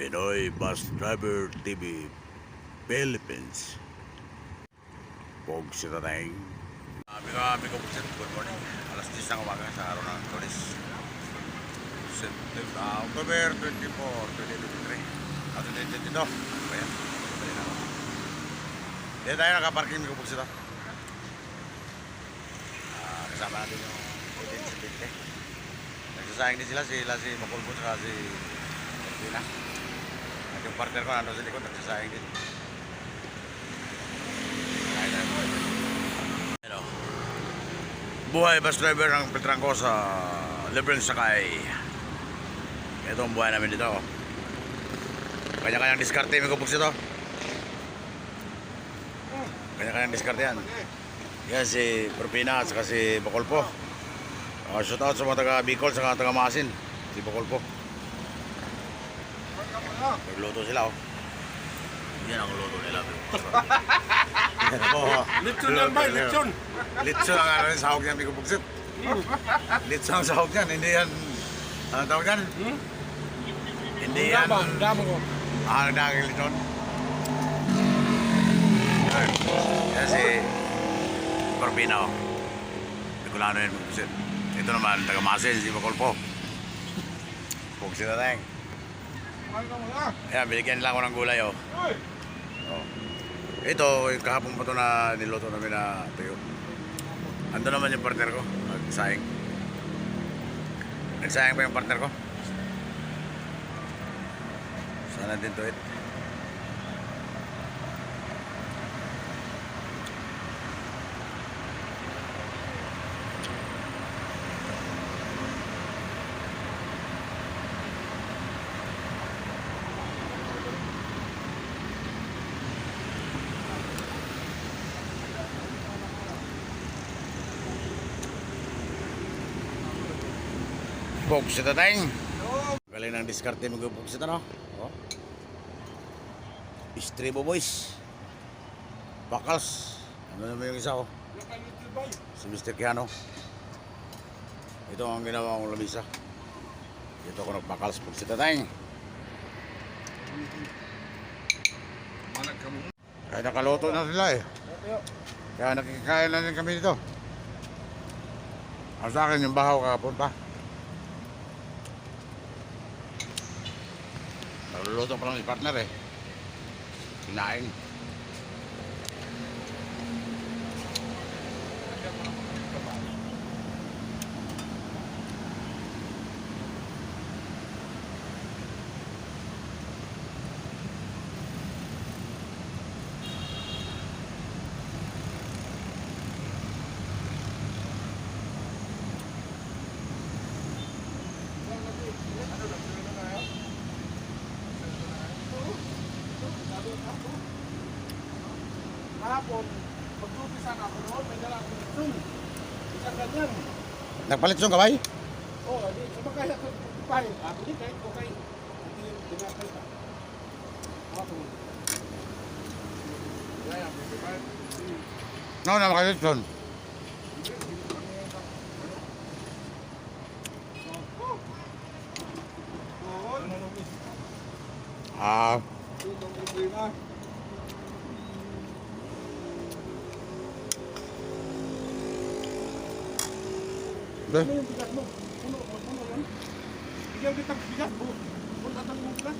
Pinoy Bus Driver TV Philippines. Pog si Tatay. Amigo, good morning. Alas 10 ng umaga sa araw ng Lunes. October 24, 2023. At dito. Ayan. Dito tayo nakaparking amigo, pog si Tatay. Kasama natin yung insidente. Nagsasayang din sila si Makulbot at si Pina. At yung partner ko nandun sa likod, nagsasayang din. Hello. Buhay bus driver ng Petrangco sa Libreng Sakay. Ito ang buhay namin dito. Kanya-kanyang diskarte, may kupuks ito. Kanya-kanyang diskarte yan. Yan si Perpina at saka si Bacolpo. Shout out sa mga taga Bicol, sa taga Masin. Si Bacolpo. Nagluto sila oh. Yan ang luto nila. Litson yan ba? Litson? Litson ang ano yung sahog niyan, Miko Bugsit. Litson ang sahog niyan, hindi yan. Anong tawag yan? Hindi yan. Damo ko. Ang daging litson. Yan si Corpina oh. Bicolano yan, Miko Bugsit. Ito naman, taga Masin, si Bacolpo. Bugsit na tayong. Ayan, binigyan lang ako ng gulay oh. Oh. Ito, yung kahapon pa ito na niluto namin na tuyo. Ando naman yung partner ko, nagsayang. Nagsayang pa yung partner ko. Sana din to it. Pog si Tatay. Galing ng diskarte mag-pog si Tatay, no? Oh. Istribo boys. Bakals. Ano naman yung isa, oh? Si Mr. Keano. Ito ang ginawa kong lamisa. Dito ako nagpakals pog si Tatay. Kaya nakaluto na sila eh. Kaya nakikikain na rin kami dito. Ang sa akin yung bahaw kahapon pa. Nagluluto pa lang si partner eh. Kinain. Kahapon, mag-umpisa na ako noon, may dala akong litson. Isang ganyan. Nagpalit yung kabay? Oo, di, sumakay ako kupay. Ako di, kahit kupay. Hindi dinapay pa. Ako. Kaya, may kupay. No, na makalit yun. Ah. Itong problema. Deh. Ano yung bigat mo? Puno yan? Bigyan kitang bigat mo. Kung atang mo bigat.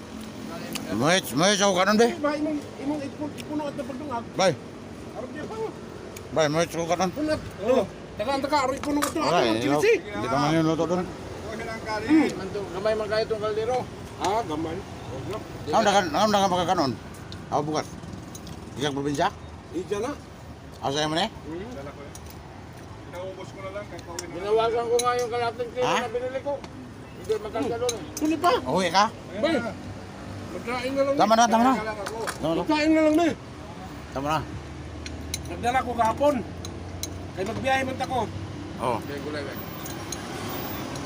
May sa kanon deh. Ba, imong ipuno at napagdungag. Bay. Arap niya pa. Bay, may sa kanon. Punat. Oo. Taka, aroy puno ito. Ay, hindi pa man yung luto doon. Gamay man kayo itong kaldero. Ah, gamay. Ano na magkakanon? Ako bukas. Isang probinsya? Ija na. Ako sa'yo mo na eh? Naubos ko na lang. Ginawagan ko nga yung kalating kilo na binili ko. Hindi magkagalon eh. Kuni pa? Uwi ka? Bay, magkain na lang. Tama na. Magkain na lang na. Tama na. Nagdala ko kahapon. Kaya magbiyahe man ako. Oo. Kaya gulay ba?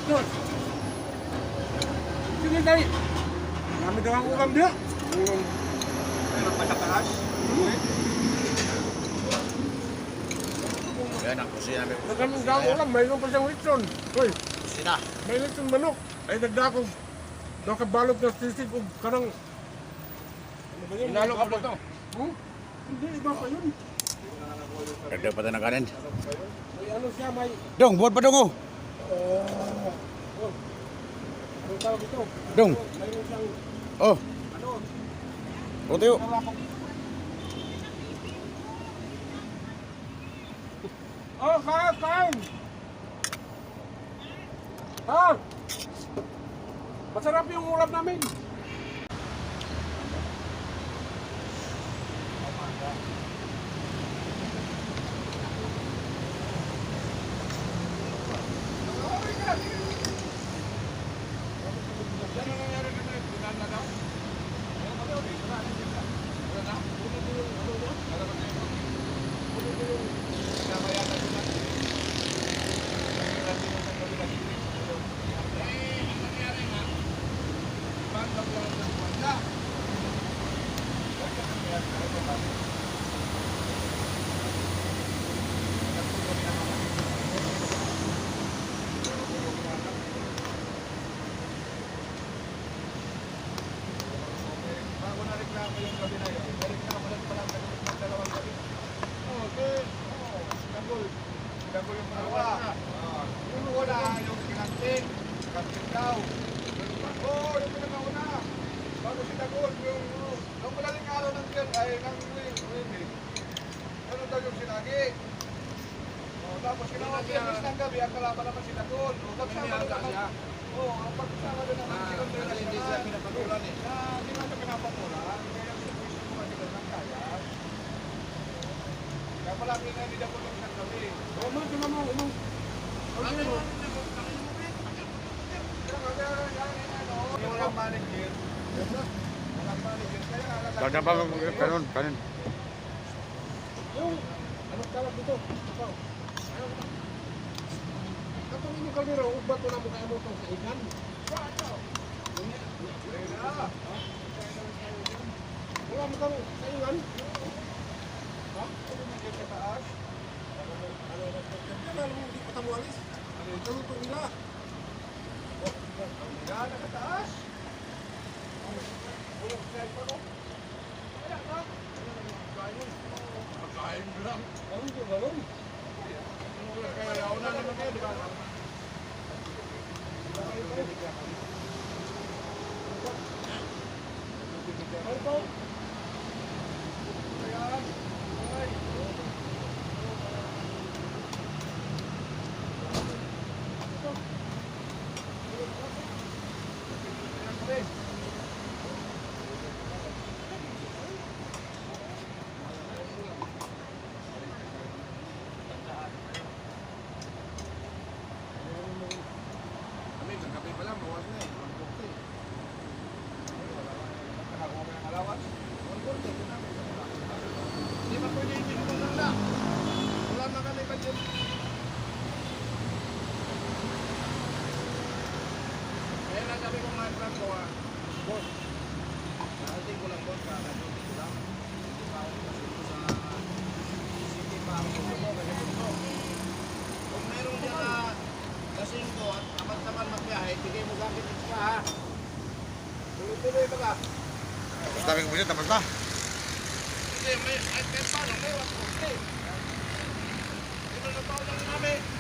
Doon. Sige tayo. Kami daw ang ulam dia. Ano pa sa taas? Yan ang kusina namin. Nagkaming daw ulam. Mayroon pa siyang litson. Hoy, Kusina. may litson manok. Ay nagdakong. nakabalot na sisig o kanang... Ano ba yun? Inalok mo to. Hmm? Hindi, iba pa yun. Dagdag pa tayo ng kanin. May ano siya, may... Dong, buhat pa dong oh. Oh. Anong tawag ito? Dong. Mayroon siyang... Oh, Ano? o tayo. Oh, kain! Kain! Ha? Masarap yung ulam namin. Tapos ginawa siya ng gabi, ang kalaban naman sila doon. Nagsama doon naman. Oo, ang pagsama doon naman sila doon. Hindi sila pinapatulan eh. Hindi naman pinapatulan. Kaya gusto mo kasi doon ng kaya. Kaya palagi na hindi ako ng gabi. Oh, man, ito naman, ano? Walang manager. Walang manager. Kaya Dagdag pa kanin, kanin. Yung, anong tawag dito? Ikaw. Katong ini kaliro, ubat ko na mo kaya mo itong sa ikan. Wala mo kang sa ikan? Ha? Ano mo dyan sa taas? Ano mo hindi pa alis? Kaluto nila. yan, nakataas. Walang style pa no? Kaya na. Kain lang. Ano yung galon? Kaya una naman kayo, di ba? Ano po? Hindi ba pwede hindi naman lang na? Wala na kami ba dyan? Kaya lang sabi ko nga lang ko boss. Narating ko lang boss, narating ko lang. Hindi pa ako kasi sa isipin pa ako mo kasi ito. Kung meron dyan na lasing ko at tamad-tamad magbiyahe, bigay mo gamit extra ha. Tuloy-tuloy ba ka? Dami ko po tapos na. Hindi, may kahit paano, may wala ko. Ito na tao lang namin.